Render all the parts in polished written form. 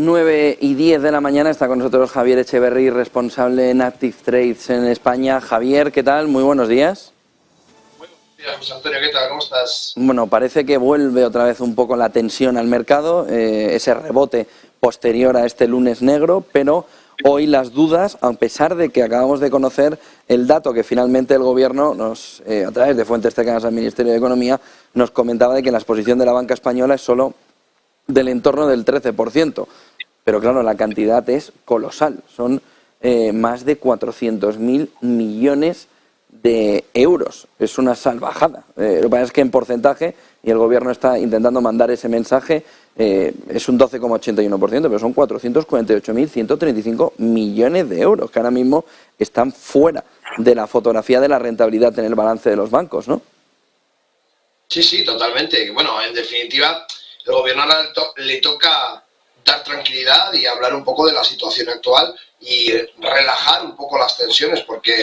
9:10 de la mañana está con nosotros Javier Echeverry, responsable en Active Trades en España. Javier, ¿qué tal? Muy buenos días. Buenos días, José Antonio, ¿qué tal? ¿Cómo estás? Bueno, parece que vuelve otra vez un poco la tensión al mercado, ese rebote posterior a este lunes negro, pero hoy las dudas, a pesar de que acabamos de conocer el dato que finalmente el Gobierno, a través de fuentes cercanas al Ministerio de Economía, nos comentaba de que la exposición de la banca española es solo del entorno del 13%. Pero claro, la cantidad es colosal, son más de 400.000 millones de euros. Es una salvajada. Lo que pasa es que en porcentaje, y el Gobierno está intentando mandar ese mensaje, es un 12,81%, pero son 448.135 millones de euros que ahora mismo están fuera de la fotografía de la rentabilidad en el balance de los bancos, ¿no? Sí, totalmente. Bueno, en definitiva, el Gobierno le toca dar tranquilidad y hablar un poco de la situación actual y relajar un poco las tensiones, porque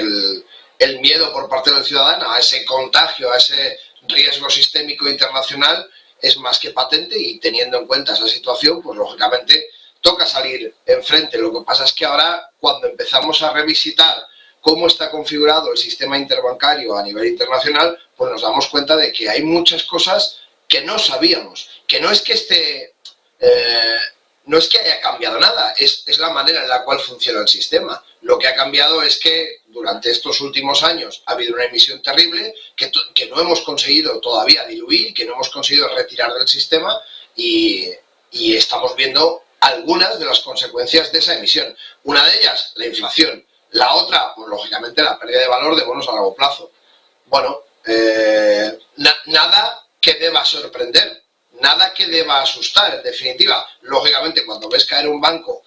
el miedo por parte del ciudadano a ese contagio, a ese riesgo sistémico internacional es más que patente, y teniendo en cuenta esa situación, pues lógicamente toca salir enfrente. Lo que pasa es que ahora, cuando empezamos a revisitar cómo está configurado el sistema interbancario a nivel internacional, pues nos damos cuenta de que hay muchas cosas que no sabíamos, que no es que no es que haya cambiado nada, es la manera en la cual funciona el sistema. Lo que ha cambiado es que durante estos últimos años ha habido una emisión terrible que no hemos conseguido todavía diluir, que no hemos conseguido retirar del sistema, y estamos viendo algunas de las consecuencias de esa emisión. Una de ellas, la inflación. La otra, pues lógicamente, la pérdida de valor de bonos a largo plazo. Bueno, nada que deba sorprender, nada que deba asustar, en definitiva. Lógicamente, cuando ves caer un banco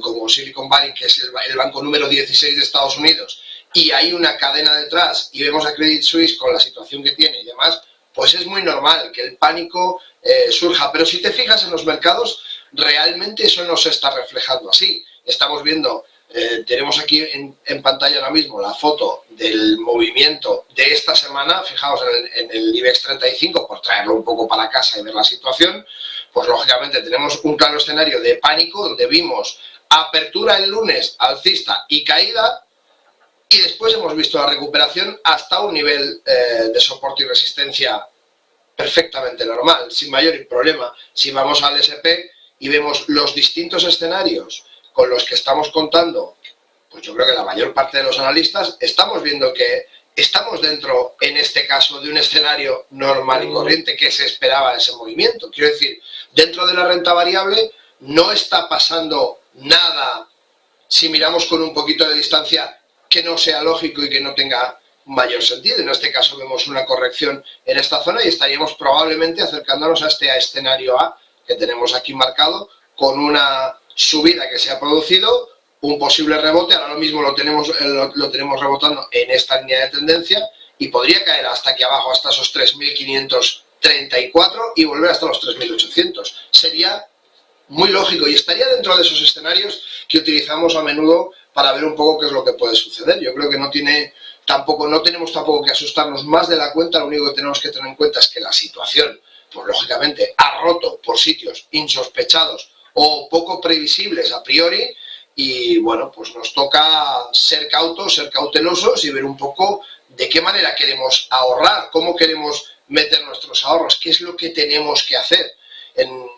como Silicon Valley, que es el banco número 16 de Estados Unidos, y hay una cadena detrás, y vemos a Credit Suisse con la situación que tiene y demás, pues es muy normal que el pánico surja. Pero si te fijas en los mercados, realmente eso no se está reflejando así. Estamos viendo... tenemos aquí en pantalla ahora mismo la foto del movimiento de esta semana. Fijaos en el IBEX 35, por traerlo un poco para casa y ver la situación. Pues lógicamente tenemos un claro escenario de pánico, donde vimos apertura el lunes alcista y caída, y después hemos visto la recuperación hasta un nivel de soporte y resistencia perfectamente normal, sin mayor problema. Si vamos al S&P y vemos los distintos escenarios con los que estamos contando, pues yo creo que la mayor parte de los analistas estamos viendo que estamos dentro, en este caso, de un escenario normal y corriente que se esperaba ese movimiento. Quiero decir, dentro de la renta variable no está pasando nada, si miramos con un poquito de distancia, que no sea lógico y que no tenga mayor sentido. En este caso vemos una corrección en esta zona y estaríamos probablemente acercándonos a este escenario A que tenemos aquí marcado, con una subida que se ha producido, un posible rebote. Ahora mismo lo tenemos rebotando en esta línea de tendencia, y podría caer hasta aquí abajo, hasta esos 3.534, y volver hasta los 3.800. Sería muy lógico y estaría dentro de esos escenarios que utilizamos a menudo para ver un poco qué es lo que puede suceder. Yo creo que no tenemos tampoco que asustarnos más de la cuenta. Lo único que tenemos que tener en cuenta es que la situación, pues lógicamente, ha roto por sitios insospechados o poco previsibles a priori, y bueno, pues nos toca ser cautos, ser cautelosos y ver un poco de qué manera queremos ahorrar, cómo queremos meter nuestros ahorros, qué es lo que tenemos que hacer. En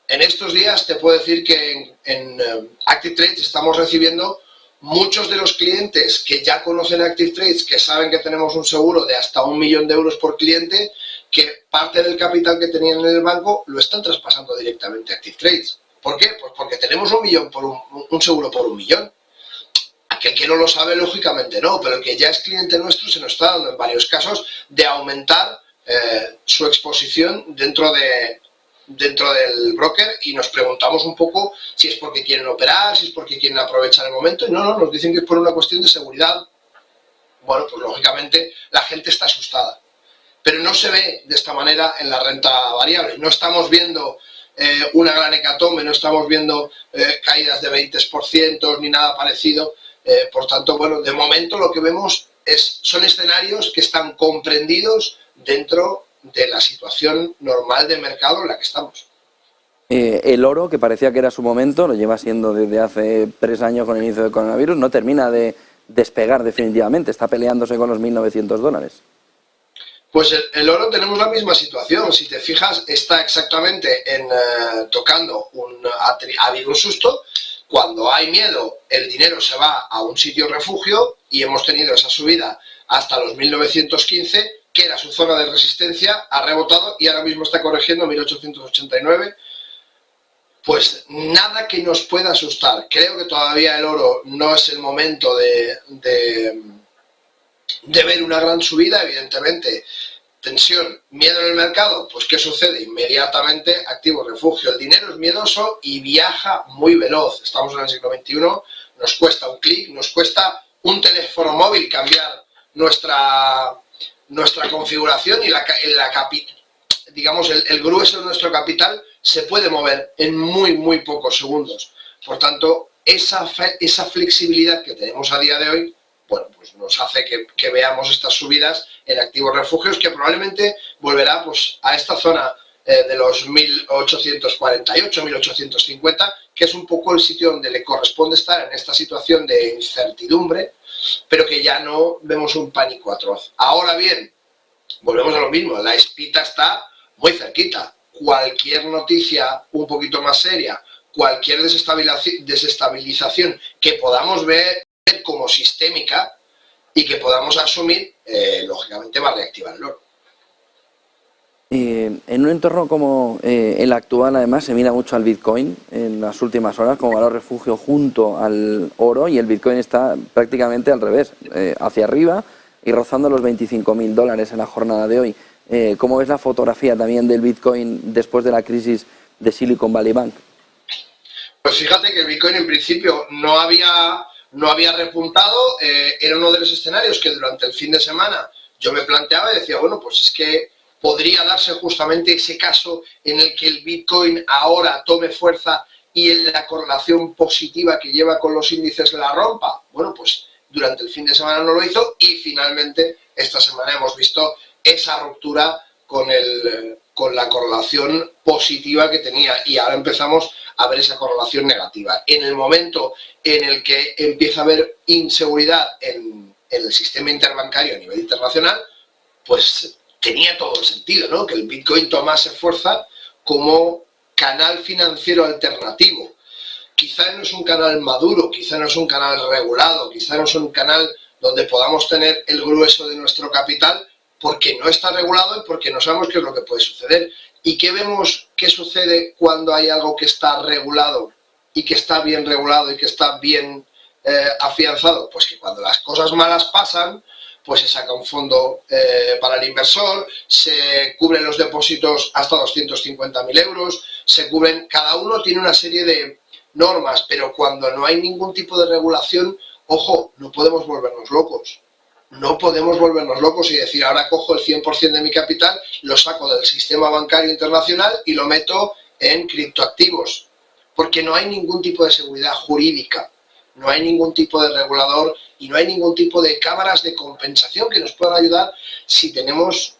estos días te puedo decir que en Active Trades estamos recibiendo muchos de los clientes que ya conocen Active Trades, que saben que tenemos un seguro de hasta 1 millón de euros por cliente, que parte del capital que tenían en el banco lo están traspasando directamente a Active Trades. ¿Por qué? Pues porque tenemos un seguro por 1 millón. Aquel que no lo sabe, lógicamente no, pero el que ya es cliente nuestro se nos está dando en varios casos de aumentar su exposición dentro del broker, y nos preguntamos un poco si es porque quieren operar, si es porque quieren aprovechar el momento, y no, nos dicen que es por una cuestión de seguridad. Bueno, pues lógicamente la gente está asustada, pero no se ve de esta manera en la renta variable. No estamos viendo una gran hecatombe, no estamos viendo caídas de 20% ni nada parecido. Por tanto, bueno, de momento lo que vemos son escenarios que están comprendidos dentro de la situación normal de mercado en la que estamos. El oro, que parecía que era su momento, lo lleva siendo desde hace 3 años con el inicio del coronavirus, no termina de despegar definitivamente, está peleándose con los $1.900. Pues el oro tenemos la misma situación. Si te fijas, está exactamente tocando ha habido un susto. Cuando hay miedo, el dinero se va a un sitio refugio y hemos tenido esa subida hasta los 1915, que era su zona de resistencia, ha rebotado y ahora mismo está corrigiendo 1889. Pues nada que nos pueda asustar. Creo que todavía el oro no es el momento de ver una gran subida, evidentemente. Tensión, miedo en el mercado, pues ¿qué sucede? Inmediatamente activo refugio. El dinero es miedoso y viaja muy veloz. Estamos en el siglo XXI, nos cuesta un clic, nos cuesta un teléfono móvil cambiar nuestra configuración y digamos el grueso de nuestro capital se puede mover en muy pocos segundos. Por tanto, esa flexibilidad que tenemos a día de hoy, bueno, pues nos hace que veamos estas subidas en activos refugios, que probablemente volverá pues a esta zona de los 1848, 1850, que es un poco el sitio donde le corresponde estar en esta situación de incertidumbre, pero que ya no vemos un pánico atroz. Ahora bien, volvemos a lo mismo, la espita está muy cerquita. Cualquier noticia un poquito más seria, cualquier desestabilización que podamos ver como sistémica y que podamos asumir, lógicamente va a reactivar el oro. En un entorno como el actual, además, se mira mucho al Bitcoin en las últimas horas como valor refugio junto al oro, y el Bitcoin está prácticamente al revés, hacia arriba y rozando los $25.000 en la jornada de hoy. ¿Cómo ves la fotografía también del Bitcoin después de la crisis de Silicon Valley Bank? Pues fíjate que el Bitcoin en principio no había repuntado, era uno de los escenarios que durante el fin de semana yo me planteaba y decía, bueno, pues es que podría darse justamente ese caso en el que el Bitcoin ahora tome fuerza y en la correlación positiva que lleva con los índices la rompa. Bueno, pues durante el fin de semana no lo hizo y finalmente esta semana hemos visto esa ruptura con la correlación positiva que tenía y ahora empezamos a ver esa correlación negativa. En el momento en el que empieza a haber inseguridad en el sistema interbancario a nivel internacional, pues tenía todo el sentido, ¿no? Que el Bitcoin tomase fuerza como canal financiero alternativo. Quizá no es un canal maduro, quizá no es un canal regulado, quizá no es un canal donde podamos tener el grueso de nuestro capital, porque no está regulado y porque no sabemos qué es lo que puede suceder. ¿Y qué vemos que sucede cuando hay algo que está regulado y que está bien regulado y que está bien afianzado? Pues que cuando las cosas malas pasan, pues se saca un fondo para el inversor, se cubren los depósitos hasta 250.000 euros, se cubren, cada uno tiene una serie de normas, pero cuando no hay ningún tipo de regulación, ojo, no podemos volvernos locos. No podemos volvernos locos y decir, ahora cojo el 100% de mi capital, lo saco del sistema bancario internacional y lo meto en criptoactivos, porque no hay ningún tipo de seguridad jurídica, no hay ningún tipo de regulador y no hay ningún tipo de cámaras de compensación que nos puedan ayudar si tenemos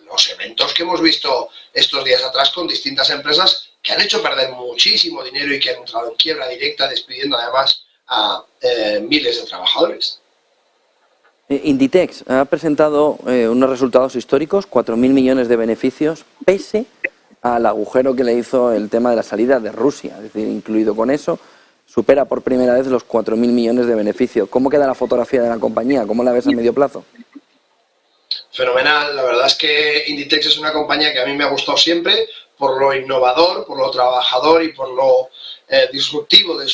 los eventos que hemos visto estos días atrás con distintas empresas que han hecho perder muchísimo dinero y que han entrado en quiebra directa, despidiendo además a miles de trabajadores. Inditex ha presentado unos resultados históricos, 4.000 millones de beneficios, pese al agujero que le hizo el tema de la salida de Rusia. Es decir, incluido con eso, supera por primera vez los 4.000 millones de beneficios. ¿Cómo queda la fotografía de la compañía? ¿Cómo la ves a medio plazo? Fenomenal. La verdad es que Inditex es una compañía que a mí me ha gustado siempre por lo innovador, por lo trabajador y por lo disruptivo de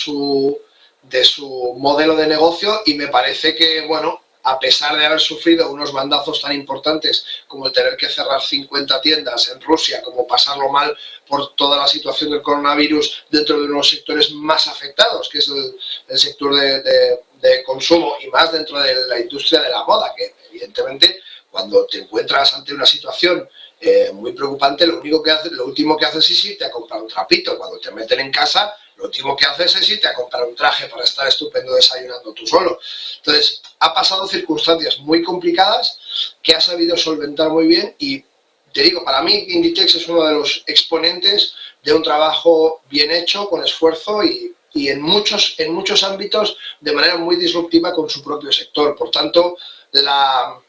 su modelo de negocio, y me parece que, bueno, a pesar de haber sufrido unos bandazos tan importantes como el tener que cerrar 50 tiendas en Rusia, como pasarlo mal por toda la situación del coronavirus dentro de unos sectores más afectados, que es el sector de consumo y más dentro de la industria de la moda, que evidentemente cuando te encuentras ante una situación muy preocupante, lo último que haces es irte a comprar un trapito. Cuando te meten en casa, lo último que haces es irte a comprar un traje para estar estupendo desayunando tú solo. Entonces, ha pasado circunstancias muy complicadas que ha sabido solventar muy bien y, te digo, para mí Inditex es uno de los exponentes de un trabajo bien hecho, con esfuerzo y en muchos ámbitos de manera muy disruptiva con su propio sector. Por tanto, la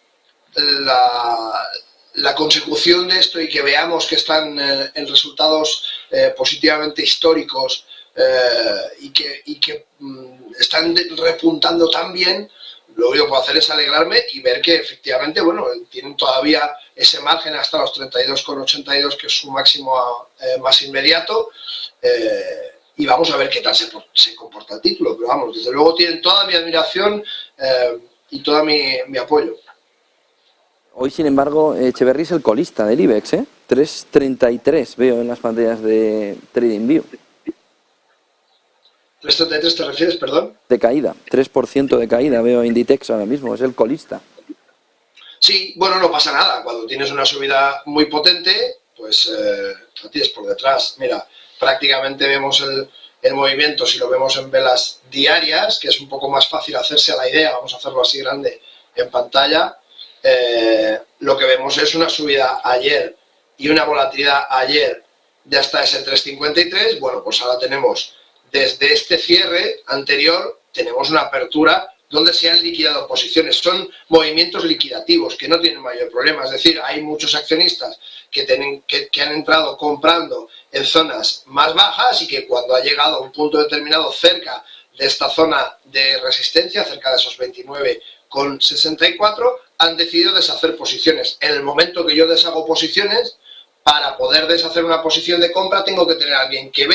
consecución de esto y que veamos que están en resultados positivamente históricos y que están repuntando tan bien, lo único que puedo hacer es alegrarme y ver que efectivamente, bueno, tienen todavía ese margen hasta los 32,82, que es su máximo más inmediato, y vamos a ver qué tal se comporta el título. Pero vamos, desde luego tienen toda mi admiración y todo mi apoyo. Hoy, sin embargo, Etxeberry es el colista del IBEX, 3,33 veo en las pantallas de TradingView. ¿3,33 te refieres, perdón? De caída, 3% de caída veo Inditex ahora mismo, es el colista. Sí, bueno, no pasa nada. Cuando tienes una subida muy potente, pues la tienes por detrás. Mira, prácticamente vemos el movimiento, si lo vemos en velas diarias, que es un poco más fácil hacerse a la idea, vamos a hacerlo así grande en pantalla. Lo que vemos es una subida ayer y una volatilidad ayer de hasta ese 3,53. Bueno, pues ahora tenemos, desde este cierre anterior, tenemos una apertura donde se han liquidado posiciones. Son movimientos liquidativos que no tienen mayor problema. Es decir, hay muchos accionistas que han entrado comprando en zonas más bajas y que cuando ha llegado a un punto determinado cerca de esta zona de resistencia, cerca de esos 29,64, han decidido deshacer posiciones. En el momento que yo deshago posiciones, para poder deshacer una posición de compra tengo que tener a alguien que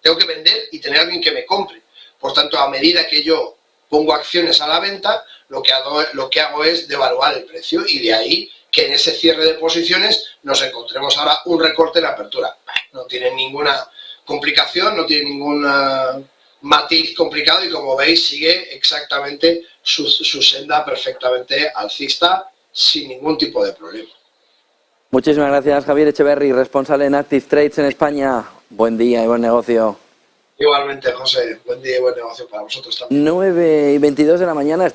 tengo que vender y tener a alguien que me compre. Por tanto, a medida que yo pongo acciones a la venta, lo que hago es devaluar el precio, y de ahí que en ese cierre de posiciones nos encontremos ahora un recorte en la apertura. No tiene ninguna complicación, no tiene ningún matiz complicado, y como veis sigue exactamente su senda perfectamente alcista sin ningún tipo de problema. Muchísimas gracias, Javier Etxeberry, responsable en Active Trades en España. Buen día y buen negocio. Igualmente, José, buen día y buen negocio para vosotros también. 9:22 de la mañana está